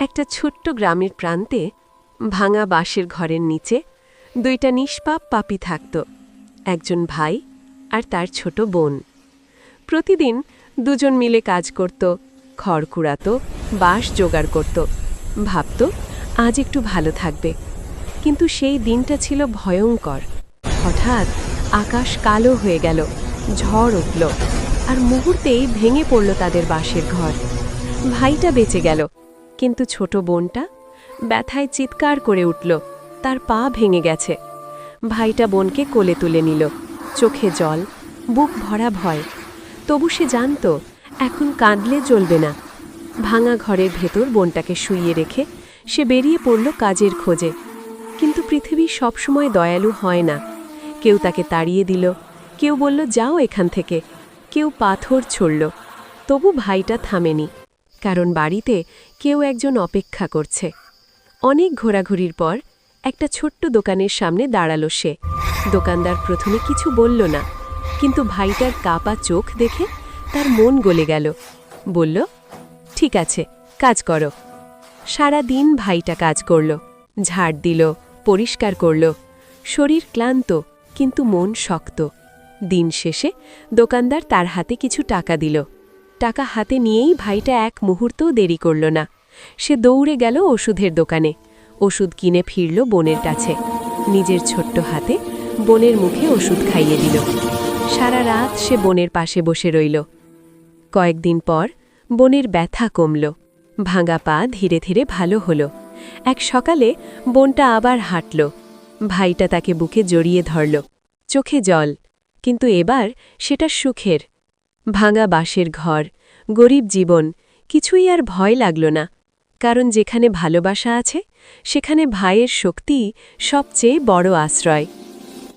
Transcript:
একটা ছোট্ট গ্রামের প্রান্তে ভাঙা বাঁশের ঘরের নিচে দুইটা নিষ্পাপ পাপী থাকত, একজন ভাই আর তার ছোট বোন। প্রতিদিন দুজন মিলে কাজ করত, খড় কুড়াত, বাঁশ জোগাড় করত, ভাবত আজ একটু ভালো থাকবে। কিন্তু সেই দিনটা ছিল ভয়ঙ্কর। হঠাৎ আকাশ কালো হয়ে গেল, ঝড় উঠল, আর মুহূর্তেই ভেঙে পড়ল তাদের বাঁশের ঘর। ভাইটা বেঁচে গেল, কিন্তু ছোট বোনটা ব্যথায় চিৎকার করে উঠল, তার পা ভেঙে গেছে। ভাইটা বোনকে কোলে তুলে নিল, চোখে জল, বুক ভরা ভয়। তবু সে জানত এখন কাঁদলে চলবে না। ভাঙা ঘরের ভেতর বোনটাকে শুইয়ে রেখে সে বেরিয়ে পড়ল কাজের খোঁজে। কিন্তু পৃথিবী সবসময় দয়ালু হয় না। কেউ তাকে তাড়িয়ে দিল, কেউ বলল যাও এখান থেকে, কেউ পাথর ছুড়ল। তবু ভাইটা থামেনি, কারণ বাড়িতে কেউ একজন অপেক্ষা করছে। অনেক ঘোরাঘুরির পর একটা ছোট্ট দোকানের সামনে দাঁড়ালো সে। দোকানদার প্রথমে কিছু বলল না, কিন্তু ভাইটার কাপা চোখ দেখে তার মন গলে গেল। বলল, ঠিক আছে, কাজ করো। সারা দিন ভাইটা কাজ করল, ঝাড় দিল, পরিষ্কার করল। শরীর ক্লান্ত, কিন্তু মন শক্ত। দিন শেষে দোকানদার তার হাতে কিছু টাকা দিল। টাকা হাতে নিয়েই ভাইটা এক মুহূর্তও দেরি করল না। সে দৌড়ে গেল ওষুধের দোকানে, ওষুধ কিনে ফিরল বোনের কাছে। নিজের ছোট্ট হাতে বোনের মুখে ওষুধ খাইয়ে দিল। সারা রাত সে বোনের পাশে বসে রইল। কয়েকদিন পর বোনের ব্যথা কমল, ভাঙা পা ধীরে ধীরে ভালো হলো। এক সকালে বোনটা আবার হাঁটল। ভাইটা তাকে বুকে জড়িয়ে ধরল, চোখে জল, কিন্তু এবার সেটা সুখের। ভাঙা বাঁশের ঘর, গরিব জীবন, কিছুই আর ভয় লাগল না। কারণ যেখানে ভালোবাসা আছে, সেখানে ভাইয়ের শক্তি সবচেয়ে বড় আশ্রয়।